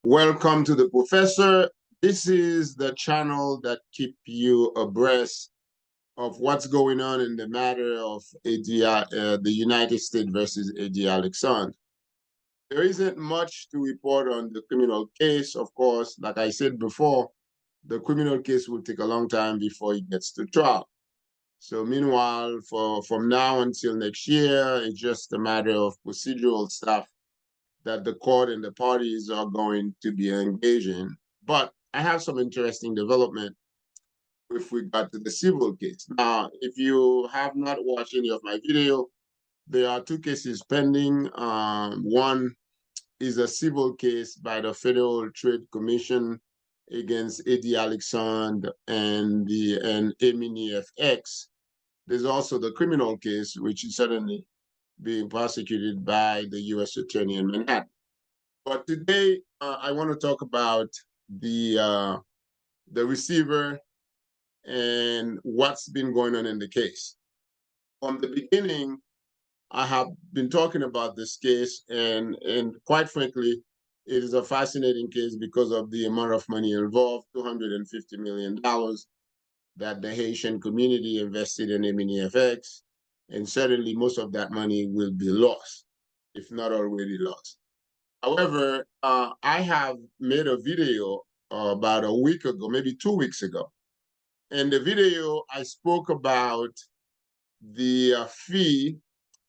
Welcome to the professor. This is the channel that keep you abreast of what's going on in the matter of Eddy, the United States versus Eddy Alexandre. There isn't much to report on the criminal case. Of course, like I said before, the criminal case will take a long time before it gets to trial. So meanwhile, from now until next year, it's just a matter of procedural stuff that the court and the parties are going to be engaging. But I have some interesting development with regard to the civil case. Now, if you have not watched any of my video, there are two cases pending. One is a civil case by the Federal Trade Commission against Eddy Alexandre and EminiFx. There's also the criminal case, which is certainly being prosecuted by the U.S. Attorney in Manhattan. But today, I want to talk about the receiver and what's been going on in the case. From the beginning, I have been talking about this case, and quite frankly, it is a fascinating case because of the amount of money involved, $250 million that the Haitian community invested in EminiFx, and certainly most of that money will be lost, if not already lost. However, I have made a video about a week ago, maybe 2 weeks ago. In the video, I spoke about the fee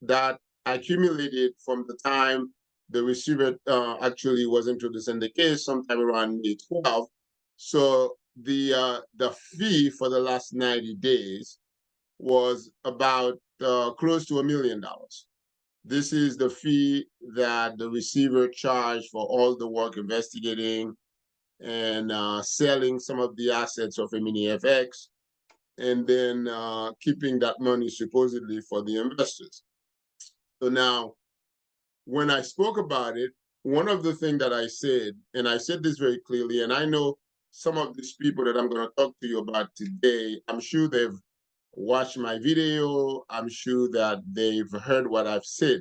that accumulated from the time the receiver actually was introduced in the case, sometime around May 12. So the fee for the last 90 days was about close to $1 million. This is the fee that the receiver charged for all the work investigating and selling some of the assets of EminiFx, and then keeping that money supposedly for the investors. So now, when I spoke about it, one of the things that I said, and I said this very clearly, and I know some of these people that I'm going to talk to you about today, I'm sure they've watched my video. I'm sure that they've heard what I've said.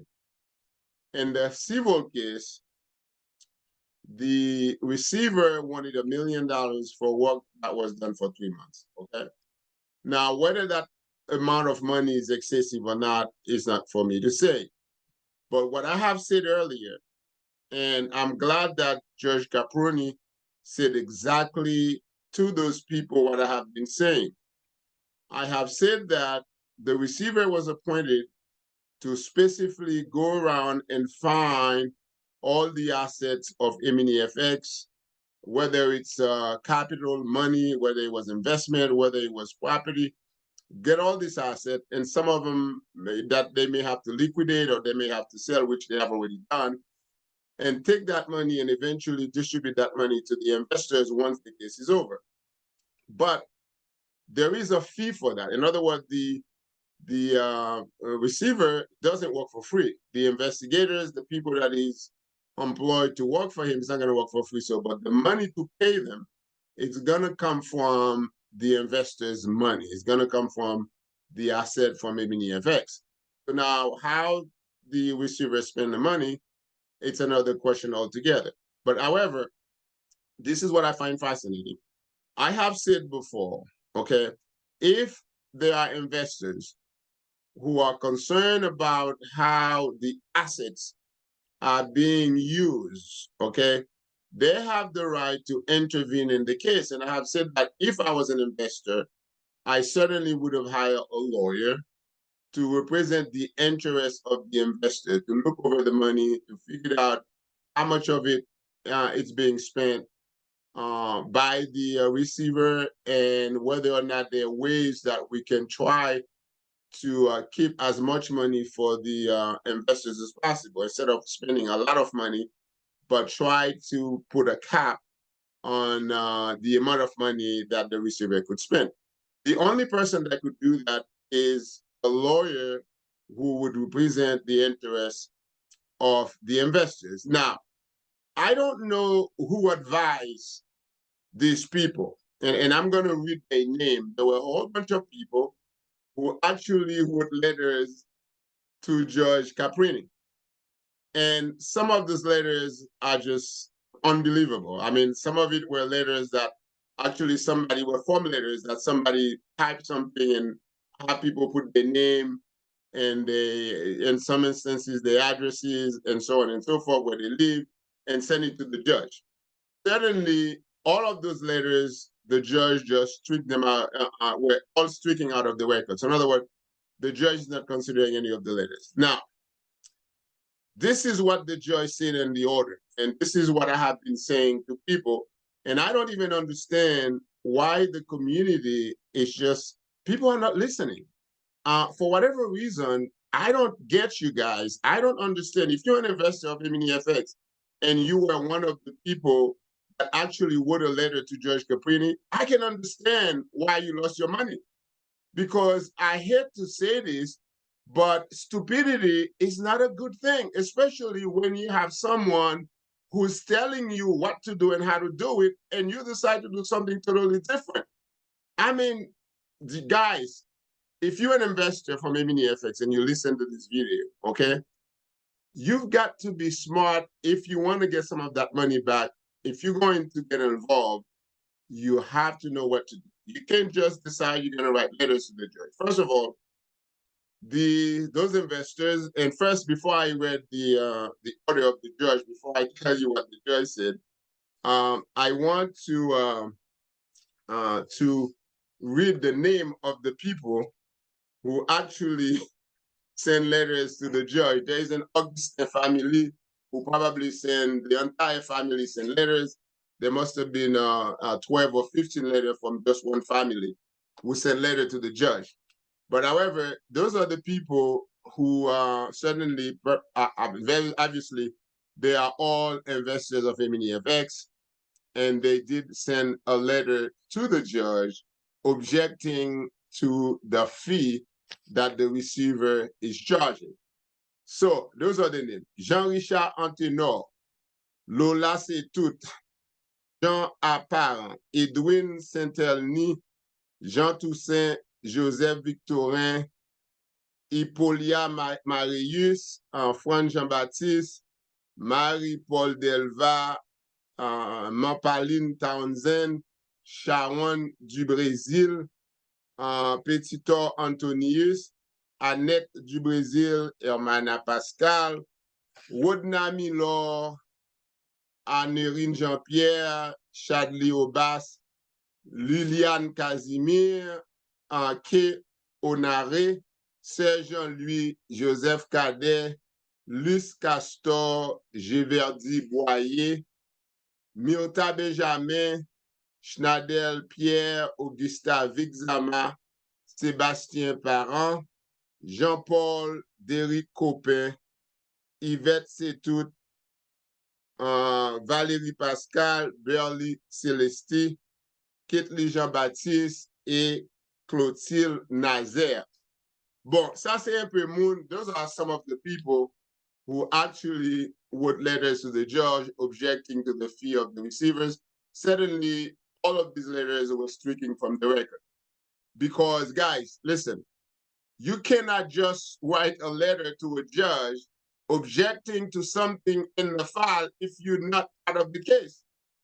In the civil case, the receiver wanted $1 million for work that was done for 3 months. Okay. Now, whether that amount of money is excessive or not is not for me to say. But what I have said earlier, and I'm glad that Judge Caproni said exactly to those people what I have been saying. I have said that the receiver was appointed to specifically go around and find all the assets of EminiFx, whether it's capital, money, whether it was investment, whether it was property, get all this asset, and some of them that they may have to liquidate or they may have to sell, which they have already done, and take that money and eventually distribute that money to the investors once the case is over. But there is a fee for that. In other words, the receiver doesn't work for free. The investigators, the people that he's employed to work for him, is not going to work for free. So, but the money to pay them, it's going to come from the investors' money. It's going to come from the asset from EminiFx. So now, how the receiver spend the money, it's another question altogether. But however, this is what I find fascinating. I have said before, okay, if there are investors who are concerned about how the assets are being used, okay, they have the right to intervene in the case. And I have said that if I was an investor, I certainly would have hired a lawyer to represent the interests of the investor, to look over the money, to figure out how much of it it's being spent by the receiver, and whether or not there are ways that we can try to keep as much money for the investors as possible, instead of spending a lot of money, but try to put a cap on the amount of money that the receiver could spend. The only person that could do that is a lawyer who would represent the interests of the investors. Now, I don't know who advised these people, and I'm going to read a name. There were a whole bunch of people who actually wrote letters to Judge Caproni. And some of those letters are just unbelievable. I mean, some of it were letters that actually somebody were form letters that somebody typed something and had people put their name and they, in some instances, their addresses and so on and so forth, where they live, and send it to the judge. Certainly, all of those letters, the judge just stricken them out, were all stricken out of the record. So in other words, the judge is not considering any of the letters. Now, this is what the judge said in the order, and this is what I have been saying to people, and I don't even understand why the community is just, people are not listening. For whatever reason, I don't get you guys. I don't understand. If you're an investor of EminiFx and you were one of the people that actually wrote a letter to Judge Caproni, I can understand why you lost your money. Because I hate to say this, but stupidity is not a good thing, especially when you have someone who's telling you what to do and how to do it, and you decide to do something totally different. I mean, guys, if you're an investor from EminiFx and you listen to this video, okay, you've got to be smart if you want to get some of that money back. If you're going to get involved, you have to know what to do. You can't just decide you're going to write letters to the judge. First of all, those investors, and first, before I read the order of the judge, before I tell you what the judge said, I want to read the name of the people who actually send letters to the judge. There is an Augustin family who probably send, the entire family send letters. There must have been 12 or 15 letters from just one family who sent letter to the judge. But however, those are the people who certainly, very obviously, they are all investors of EminiFx, and they did send a letter to the judge objecting to the fee that the receiver is charging. So those are the names: Jean-Richard Antenor, Lola Setout, Jean Apparent, Edwin Saint-Elny, Jean Toussaint, Joseph Victorin, Hippolia Marius, Fran Jean-Baptiste, Marie-Paul Delva, Mampaline Townsend, Sharon du Brésil, Petitor Antonius, Annette du Brésil, Hermana Pascal, Rodna Milor, Annerine Jean-Pierre, Chadley Obas, Liliane Casimir, K. Honaré, Serge-Louis Joseph Cadet, Luce Castor, Géverdi Boyer, Myrta Benjamin, Schnadel Pierre, Augusta Vixama, Sébastien Parent, Jean-Paul Déric Copin, Yvette Setout, Valérie Pascal, Berly Célesti, Ketli Jean-Baptiste et Clotilde Nazaire. Bon, ça c'est un peu moun. Those are some of the people who actually wrote letters to the judge objecting to the fee of the receivers. Certainly, all of these letters were stricken from the record. Because, guys, listen, you cannot just write a letter to a judge objecting to something in the file if you're not part of the case.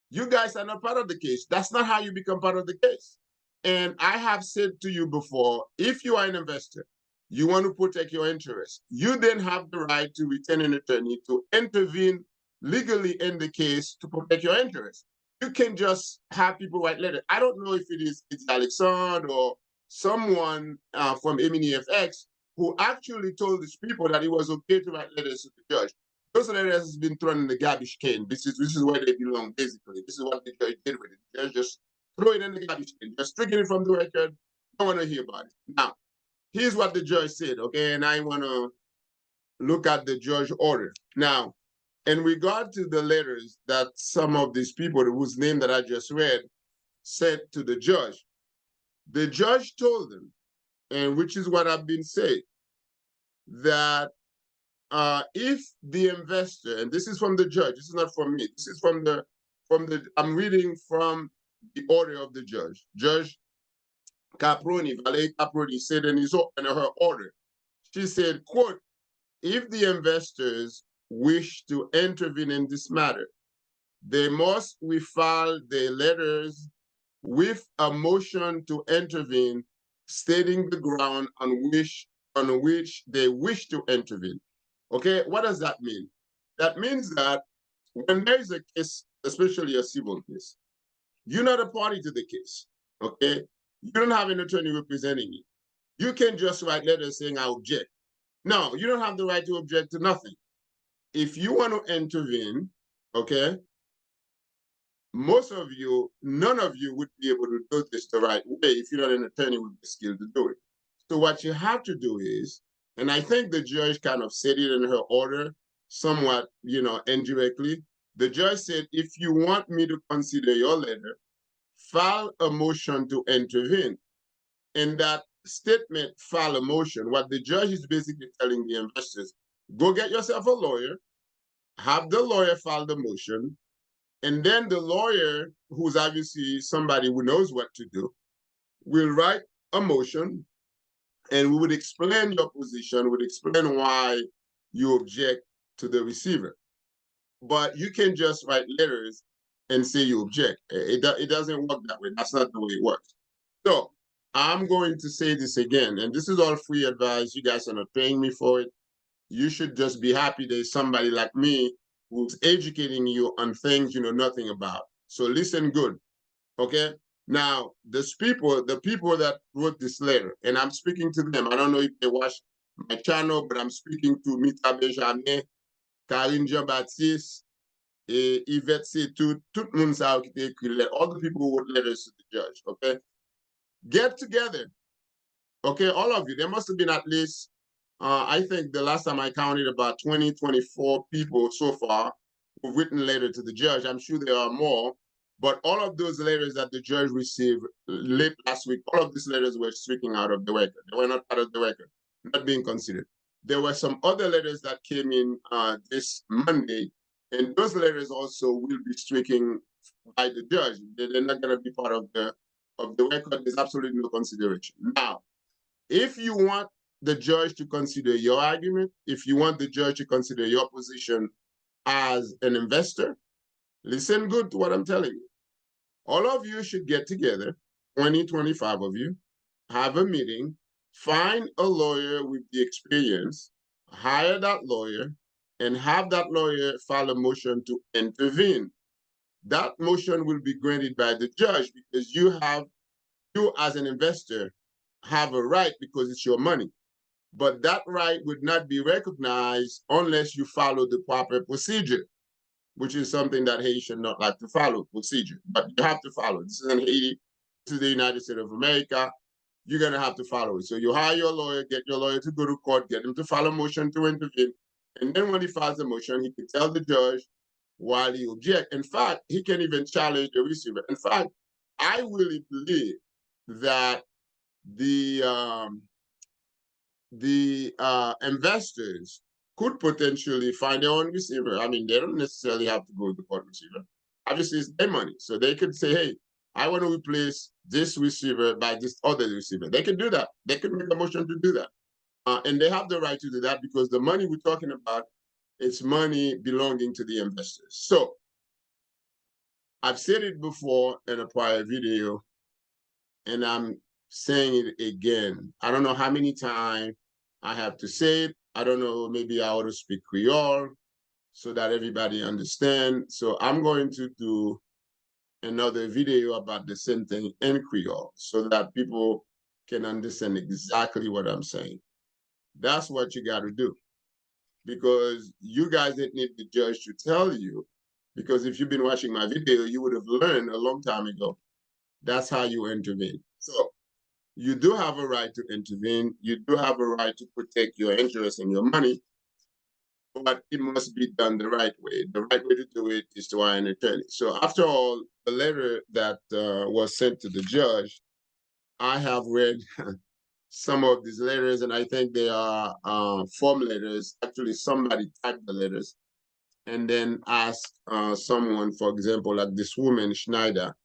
You guys are not part of the case. That's not how you become part of the case. And I have said to you before, if you are an investor, you want to protect your interests, you then have the right to retain an attorney to intervene legally in the case to protect your interests. You can just have people write letters. I don't know if it's Alexandre or someone from EminiFx who actually told these people that it was okay to write letters to the judge. Those letters has been thrown in the garbage can. This is where they belong, basically. This is what the judge did with it. The judge just throw it in the garbage can, just stricken it from the record. Don't want to hear about it. Now, here's what the judge said, okay? And I want to look at the judge order. Now, in regard to the letters that some of these people whose name that I just read sent to the judge told them, and which is what I've been saying, that if the investor, and this is from the judge, this is not from me, this is from the, I'm reading from the order of the judge. Judge Caproni, Valérie Caproni said in her order, she said, quote, if the investors wish to intervene in this matter, they must refile their letters with a motion to intervene, stating the ground on which they wish to intervene. Okay, what does that mean? That means that when there is a case, especially a civil case, you're not a party to the case. Okay, you don't have an attorney representing you. You can just write letters saying I object. No, you don't have the right to object to nothing. If you want to intervene, okay, most of you, none of you would be able to do this the right way if you're not an attorney with the skill to do it. So what you have to do is, and I think the judge kind of said it in her order, somewhat, indirectly. The judge said, if you want me to consider your letter, file a motion to intervene. In that statement, file a motion, what the judge is basically telling the investors, go get yourself a lawyer, have the lawyer file the motion, and then the lawyer, who's obviously somebody who knows what to do, will write a motion, and we would explain your position, would explain why you object to the receiver. But you can just write letters and say you object. It doesn't work that way. That's not the way it works. So I'm going to say this again, and this is all free advice. You guys are not paying me for it. You should just be happy there's somebody like me who's educating you on things you know nothing about. So listen good, okay? Now, the people that wrote this letter, and I'm speaking to them. I don't know if they watch my channel, but I'm speaking to Mita Benjamin, Karine Jean-Baptiste, Yvette Setout, tout le monde sa qui écrit, all the people who wrote letters to the judge, okay? Get together, okay, all of you. There must have been at least I think the last time I counted about 20, 24 people so far who've written letter to the judge. I'm sure there are more, but all of those letters that the judge received late last week, all of these letters were stricken out of the record. They were not part of the record, not being considered. There were some other letters that came in this Monday, and those letters also will be stricken by the judge. They're not going to be part of the record. There's absolutely no consideration. Now, if you want the judge to consider your argument, if you want the judge to consider your position as an investor, listen good to what I'm telling you. All of you should get together, 20, 25 of you, have a meeting, find a lawyer with the experience, hire that lawyer, and have that lawyer file a motion to intervene. That motion will be granted by the judge because you as an investor have a right because it's your money. But that right would not be recognized unless you follow the proper procedure, which is something that Haiti should not like to follow, procedure. But you have to follow. This is in Haiti. This is the United States of America. You're going to have to follow it. So you hire your lawyer, get your lawyer to go to court, get him to file a motion to intervene. And then when he files the motion, he can tell the judge why he objects. In fact, he can even challenge the receiver. In fact, I really believe that the investors could potentially find their own receiver. I mean, they don't necessarily have to go to the court receiver. Obviously, it's their money. So they could say, hey, I want to replace this receiver by this other receiver. They can do that. They can make a motion to do that. And they have the right to do that because the money we're talking about, it's money belonging to the investors. So I've said it before in a prior video, and I'm saying it again. I don't know how many times I have to say it. I don't know, maybe I ought to speak Creole so that everybody understands. So I'm going to do another video about the same thing in Creole so that people can understand exactly what I'm saying. That's what you got to do. Because you guys didn't need the judge to tell you, because if you've been watching my video, you would have learned a long time ago. That's how you intervene. So you do have a right to intervene. You do have a right to protect your interest and your money, but it must be done the right way. The right way to do it is to hire an attorney. So after all, the letter that was sent to the judge, I have read some of these letters, and I think they are form letters. Actually, somebody typed the letters and then asked someone, for example, like this woman, Schneider,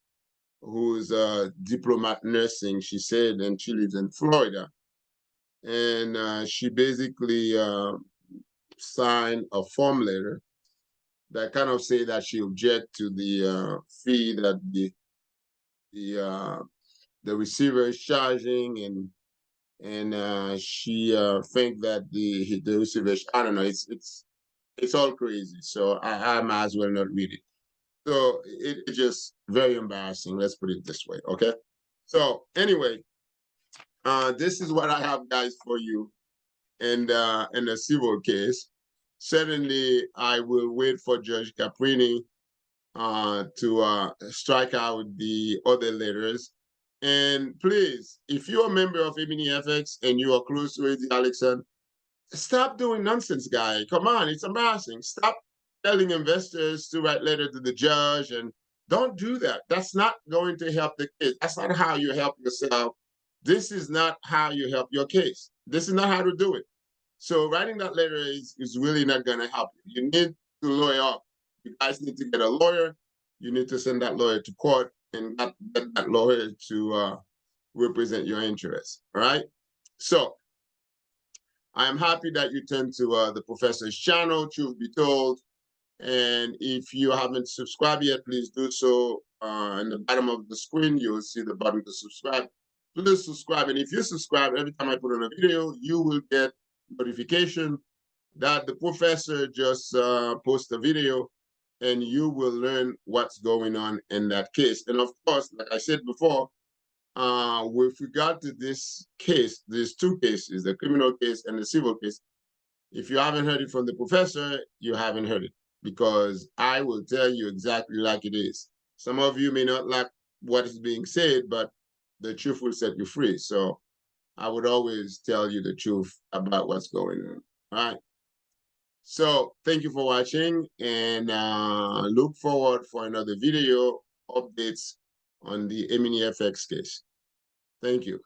who's a diplomat nursing, she said, and she lives in Florida. And she basically signed a form letter that kind of say that she object to the fee that the receiver is charging, and she think that the receiver, I don't know, it's all crazy. So I might as well not read it. So it's just very embarrassing. Let's put it this way, okay? So anyway, this is what I have, guys, for you in the civil case. Certainly, I will wait for Judge Caproni to strike out the other letters. And please, if you're a member of EminiFx and you are close to Eddy Alexandre, stop doing nonsense, guy. Come on, it's embarrassing. Stop telling investors to write letter to the judge, and don't do that. That's not going to help the case. That's not how you help yourself. This is not how you help your case. This is not how to do it. So writing that letter is really not going to help you. You need to lawyer up. You guys need to get a lawyer. You need to send that lawyer to court and get that lawyer to represent your interests. All right. So I am happy that you turned to the professor's channel, truth be told. And if you haven't subscribed yet, please do so. In the bottom of the screen, you'll see the button to subscribe. Please subscribe. And if you subscribe, every time I put on a video, you will get notification that the professor just posted a video, and you will learn what's going on in that case. And of course, like I said before, with regard to this case, there's two cases, the criminal case and the civil case. If you haven't heard it from the professor, you haven't heard it, because I will tell you exactly like it is. Some of you may not like what is being said, but the truth will set you free. So I would always tell you the truth about what's going on. All right. So thank you for watching, and look forward for another video updates on the EminiFx case. Thank you.